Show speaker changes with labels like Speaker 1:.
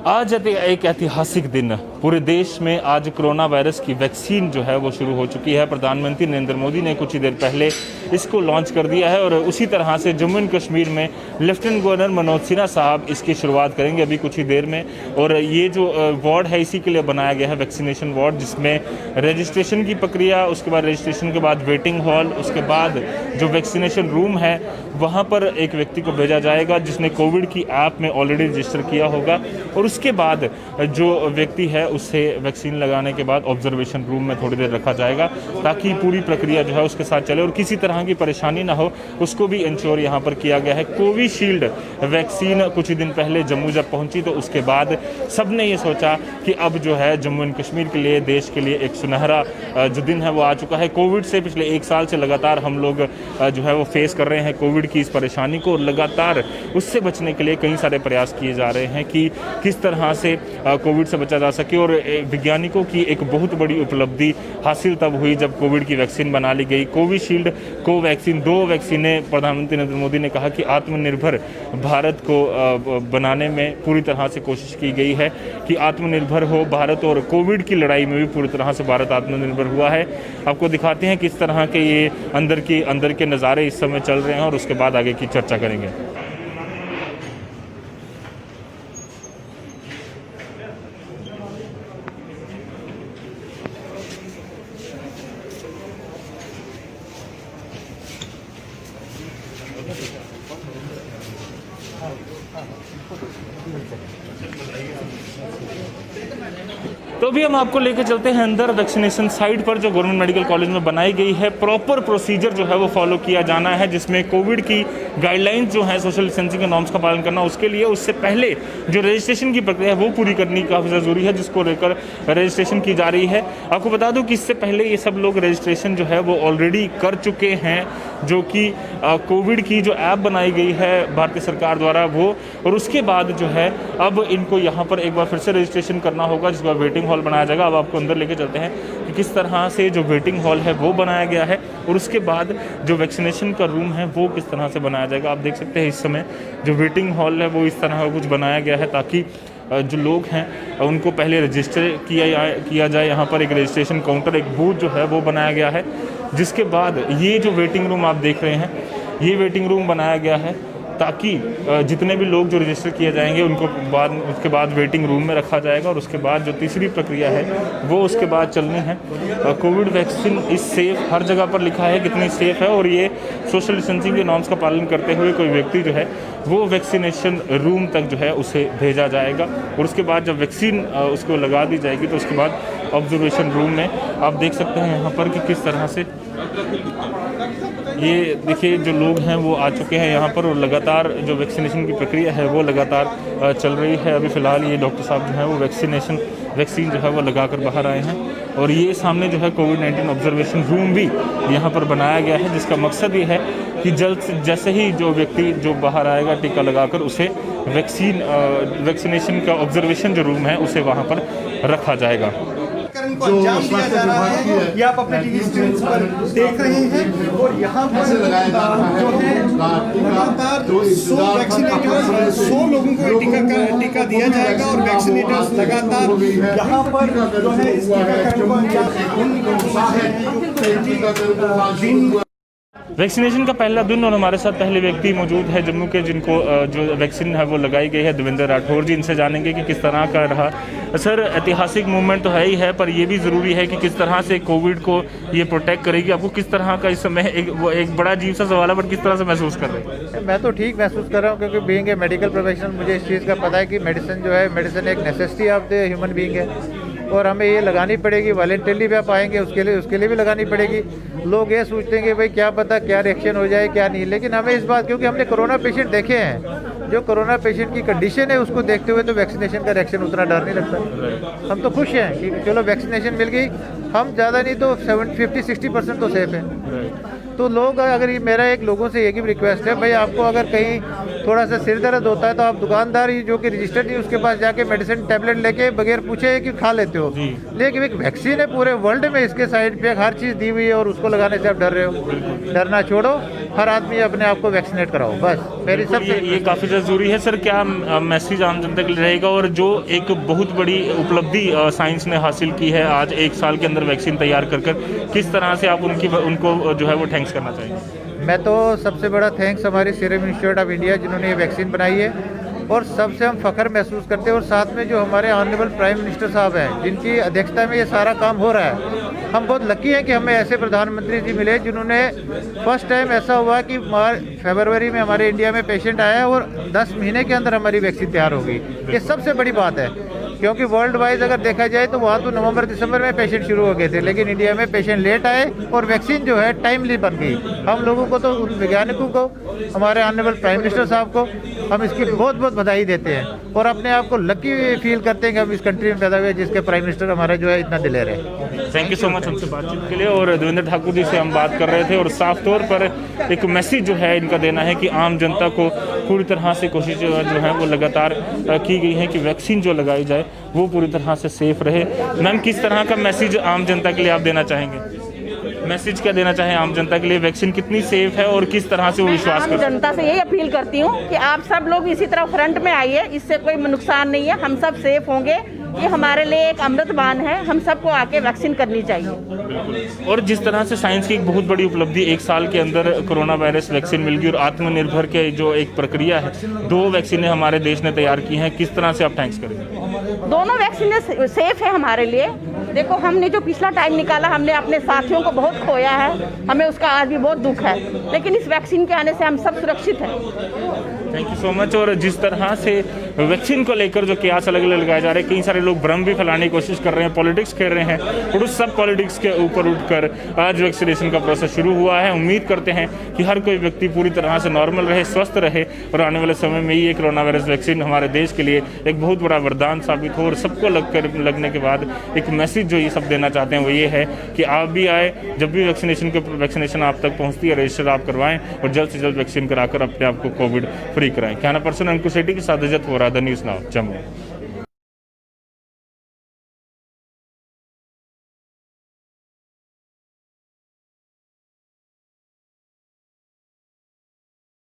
Speaker 1: आज एक ऐतिहासिक दिन पूरे देश में। आज कोरोना वायरस की वैक्सीन जो है वो शुरू हो चुकी है। प्रधानमंत्री नरेंद्र मोदी ने कुछ ही देर पहले इसको लॉन्च कर दिया है और उसी तरह से जम्मू एंड कश्मीर में लेफ्टिनेंट गवर्नर मनोज सिन्हा साहब इसकी शुरुआत करेंगे अभी कुछ ही देर में। और ये जो वार्ड है इसी के लिए बनाया गया है, वैक्सीनेशन वार्ड, जिसमें रजिस्ट्रेशन की प्रक्रिया, उसके बाद रजिस्ट्रेशन के बाद वेटिंग हॉल, उसके बाद जो वैक्सीनेशन रूम है वहाँ पर एक व्यक्ति को भेजा जाएगा जिसने कोविड की ऐप में ऑलरेडी रजिस्टर किया होगा। और उसके बाद जो व्यक्ति है उससे वैक्सीन लगाने के बाद ऑब्जर्वेशन रूम में थोड़ी देर रखा जाएगा ताकि पूरी प्रक्रिया जो है उसके साथ चले और किसी तरह की परेशानी ना हो, उसको भी इंश्योर यहाँ पर किया गया है। कोविशील्ड वैक्सीन कुछ ही दिन पहले जम्मू जब पहुँची तो उसके बाद सब ने ये सोचा कि अब जो है जम्मू एंड कश्मीर के लिए, देश के लिए एक सुनहरा जो दिन है वो आ चुका है। कोविड से पिछले 1 साल से लगातार हम लोग जो है वो फेस कर रहे हैं कोविड की इस परेशानी को, और लगातार उससे बचने के लिए कई सारे प्रयास किए जा रहे हैं कि किस तरह से कोविड से बचा जा सके। और वैज्ञानिकों की एक बहुत बड़ी उपलब्धि हासिल तब हुई जब कोविड की वैक्सीन बना ली गई। कोविशील्ड, कोवैक्सीन, 2 वैक्सीनें प्रधानमंत्री नरेंद्र मोदी ने कहा कि आत्मनिर्भर भारत को बनाने में पूरी तरह से कोशिश की गई है कि आत्मनिर्भर हो भारत, और कोविड की लड़ाई में भी पूरी तरह से भारत आत्मनिर्भर हुआ है। आपको दिखाते हैं किस तरह के ये अंदर के नज़ारे इस समय चल रहे हैं और उसके बाद आगे की चर्चा करेंगे। तो अभी हम आपको लेकर चलते हैं अंदर वैक्सीनेशन साइट पर जो गवर्नमेंट मेडिकल कॉलेज में बनाई गई है। प्रॉपर प्रोसीजर जो है वो फॉलो किया जाना है, जिसमें कोविड की गाइडलाइंस जो है, सोशल डिस्टेंसिंग के नॉर्म्स का पालन करना, उसके लिए उससे पहले जो रजिस्ट्रेशन की प्रक्रिया है वो पूरी करनी काफ़ी ज़रूरी है, जिसको लेकर रजिस्ट्रेशन की जा रही है। आपको बता दूं कि इससे पहले ये सब लोग रजिस्ट्रेशन जो है वो ऑलरेडी कर चुके हैं, जो कि कोविड की जो ऐप बनाई गई है भारतीय सरकार द्वारा वो, और उसके बाद जो है अब इनको यहाँ पर एक बार फिर से रजिस्ट्रेशन करना होगा, जिसके बाद वेटिंग हॉल बनाया जाएगा। अब आपको अंदर लेके चलते हैं कि किस तरह से जो वेटिंग हॉल है वो बनाया गया है और उसके बाद जो वैक्सीनेशन का रूम है वो किस तरह से बनाया जाएगा। आप देख सकते हैं इस समय जो वेटिंग हॉल है वो इस तरह कुछ बनाया गया है ताकि जो लोग हैं उनको पहले रजिस्टर किया जाए। यहाँ पर एक रजिस्ट्रेशन काउंटर, एक बूथ जो है वो बनाया गया है, जिसके बाद ये जो वेटिंग रूम आप देख रहे हैं ये वेटिंग रूम बनाया गया है ताकि जितने भी लोग जो रजिस्टर किए जाएंगे उनको उसके बाद वेटिंग रूम में रखा जाएगा। और उसके बाद जो तीसरी प्रक्रिया है वो उसके बाद चलनी है। कोविड वैक्सीन इज़ सेफ़, हर जगह पर लिखा है कितनी सेफ़ है, और ये सोशल डिस्टेंसिंग के नॉर्म्स का पालन करते हुए कोई व्यक्ति जो है वो वैक्सीनेशन रूम तक जो है उसे भेजा जाएगा। और उसके बाद जब वैक्सीन उसको लगा दी जाएगी तो उसके बाद ऑब्जर्वेशन रूम में आप देख सकते हैं यहाँ पर कि किस तरह से ये देखिए जो लोग हैं वो आ चुके हैं यहाँ पर, और लगातार जो वैक्सीनेशन की प्रक्रिया है वो लगातार चल रही है। अभी फ़िलहाल ये डॉक्टर साहब जो हैं वो वैक्सीन जो है वो लगाकर बाहर आए हैं, और ये सामने जो है कोविड-19 ऑब्जर्वेशन रूम भी यहाँ पर बनाया गया है, जिसका मकसद ये है कि जैसे ही जो व्यक्ति जो बाहर आएगा टीका लगाकर उसे वैक्सीनेशन का ऑब्जर्वेशन जो रूम है उसे वहाँ पर रखा जाएगा।
Speaker 2: को अंजाम दिया जा रहा है, ये आप अपने टीवी स्क्रीन पर देख रहे हैं। और यहाँ पर जो है लगातार 100 वैक्सीनेटर्स, 100 लोगों को टीका दिया जाएगा और वैक्सीनेटर्स लगातार यहाँ पर जो है इस टीकाकरण को
Speaker 1: वैक्सीनेशन का पहला दिन, और हमारे साथ पहले व्यक्ति मौजूद है जम्मू के जिनको जो वैक्सीन है वो लगाई गई है, देवेंद्र राठौर जी। इनसे जानेंगे कि किस तरह का रहा। सर, ऐतिहासिक मूवमेंट तो है ही है, पर ये भी ज़रूरी है कि किस तरह से कोविड को ये प्रोटेक्ट करेगी। आपको किस तरह का इस समय एक बड़ा अजीब सा सवाल है, पर किस तरह से महसूस कर रहे हैं?
Speaker 3: मैं तो ठीक महसूस कर रहा हूँ, क्योंकि बीइंग ए मेडिकल प्रोफेशनल मुझे इस चीज़ का पता है कि मेडिसिन एक necessity of the human being है, और हमें ये लगानी पड़ेगी। वॉलंटरली भी आप आएंगे उसके लिए भी लगानी पड़ेगी। लोग ये सोचते हैं कि भाई क्या पता क्या रिएक्शन हो जाए क्या नहीं, लेकिन हमें इस बात, क्योंकि हमने कोरोना पेशेंट देखे हैं, जो कोरोना पेशेंट की कंडीशन है उसको देखते हुए तो वैक्सीनेशन का रिएक्शन उतना डर नहीं लगता। हम तो खुश हैं कि चलो वैक्सीनेशन मिल गई, हम ज़्यादा नहीं तो 50-60% तो सेफ हैं। तो लोग अगर मेरा एक लोगों से एक ही रिक्वेस्ट है, भाई आपको अगर कहीं थोड़ा सा सिर दर्द होता है तो आप दुकानदार ही जो कि रजिस्टर्ड ही उसके पास जाके मेडिसिन टैबलेट लेके बगैर पूछे कि खा लेते हो। लेकिन एक वैक्सीन है पूरे वर्ल्ड में, इसके साइड पे हर चीज़ दी हुई है और उसको लगाने से आप डर रहे हो। डरना छोड़ो, हर आदमी अपने आप को वैक्सीनेट कराओ, बस मेरी सबसे
Speaker 1: ये काफ़ी ज़रूरी है सर। क्या मैसेज आम जनता के लिए रहेगा? और जो एक बहुत बड़ी उपलब्धि साइंस ने हासिल की है आज 1 साल के अंदर वैक्सीन तैयार कर किस तरह से आप उनको जो है वो थैंक्स करना चाहेंगे?
Speaker 3: मैं तो सबसे बड़ा थैंक्स हमारे सीरम इंस्टीट्यूट ऑफ इंडिया जिन्होंने ये वैक्सीन बनाई है, और सबसे हम फ़ख्र महसूस करते हैं। और साथ में जो हमारे ऑनरेबल प्राइम मिनिस्टर साहब हैं जिनकी अध्यक्षता में ये सारा काम हो रहा है, हम बहुत लकी हैं कि हमें ऐसे प्रधानमंत्री जी मिले जिन्होंने फर्स्ट टाइम ऐसा हुआ कि फरवरी में हमारे इंडिया में पेशेंट आया और 10 महीने के अंदर हमारी वैक्सीन तैयार हो गई। ये सबसे बड़ी बात है, क्योंकि वर्ल्ड वाइज अगर देखा जाए तो वहाँ तो नवंबर दिसंबर में पेशेंट शुरू हो गए थे, लेकिन इंडिया में पेशेंट लेट आए और वैक्सीन जो है टाइमली बन गई। हम लोगों को तो उन वैज्ञानिकों को, हमारे ऑनरेबल प्राइम मिनिस्टर साहब को हम इसकी बहुत बहुत बधाई देते हैं और अपने आप को लकी फील करते हैं कि हम इस कंट्री में पैदा हुए जिसके प्राइम मिनिस्टर हमारा जो है इतना दिलेर है।
Speaker 1: थैंक यू सो मच हमसे बातचीत के लिए। और देवेंद्र ठाकुर जी से हम बात कर रहे थे और साफ तौर पर एक मैसेज जो है इनका देना है कि आम जनता को पूरी तरह से कोशिश जो है वो लगातार की गई है कि वैक्सीन जो लगाई जाए वो पूरी तरह से सेफ रहे। मैम, किस तरह का मैसेज आम जनता के लिए आप देना चाहेंगे? मैसेज क्या देना चाहें आम जनता के लिए? वैक्सीन कितनी सेफ है और किस तरह से वो विश्वास
Speaker 4: आम जनता से यही अपील करती हूँ कि आप सब लोग इसी तरह फ्रंट में आइए, इससे कोई नुकसान नहीं है, हम सब सेफ होंगे। ये हमारे लिए एक अमृतवान है, हम सबको आके वैक्सीन करनी चाहिए।
Speaker 1: और जिस तरह से साइंस की एक बहुत बड़ी उपलब्धि 1 साल के अंदर कोरोना वायरस वैक्सीन मिल गई और आत्मनिर्भर के जो एक प्रक्रिया है, 2 वैक्सीनें हमारे देश ने तैयार की हैं, किस तरह से आप थैंक्स करेंगे?
Speaker 4: दोनों वैक्सीन सेफ है हमारे लिए। देखो, हमने जो पिछला टाइम निकाला, हमने अपने साथियों को बहुत खोया है, हमें उसका आज भी बहुत दुख है, लेकिन इस वैक्सीन के आने से हम सब सुरक्षित हैं।
Speaker 1: Thank you so much. और जिस तरह से वैक्सीन को लेकर जो कयास अलग अलग लगाए जा रहे हैं, कई सारे लोग भ्रम भी फैलाने की कोशिश कर रहे हैं, पॉलिटिक्स खेल रहे हैं, और उस सब पॉलिटिक्स के ऊपर उठकर आज वैक्सीनेशन का प्रोसेस शुरू हुआ है। उम्मीद करते हैं कि हर कोई व्यक्ति पूरी तरह से नॉर्मल रहे, स्वस्थ रहे और आने वाले समय में ये कोरोना वायरस वैक्सीन हमारे देश के लिए एक बहुत बड़ा वरदान साबित हो। और सबको लगने के बाद एक मैसेज जो ये सब देना चाहते हैं वो ये है कि आप भी आए, जब भी वैक्सीनेशन आप तक पहुँचती है, रजिस्टर आप करवाएं और जल्द से जल्द वैक्सीन कराकर अपने आप को कोविड फ्री कराएं। कैमरा पर्सन अंकुश सेठी के साथ इज्जत हो रहा, द न्यूज़ नाउ, जम्मू।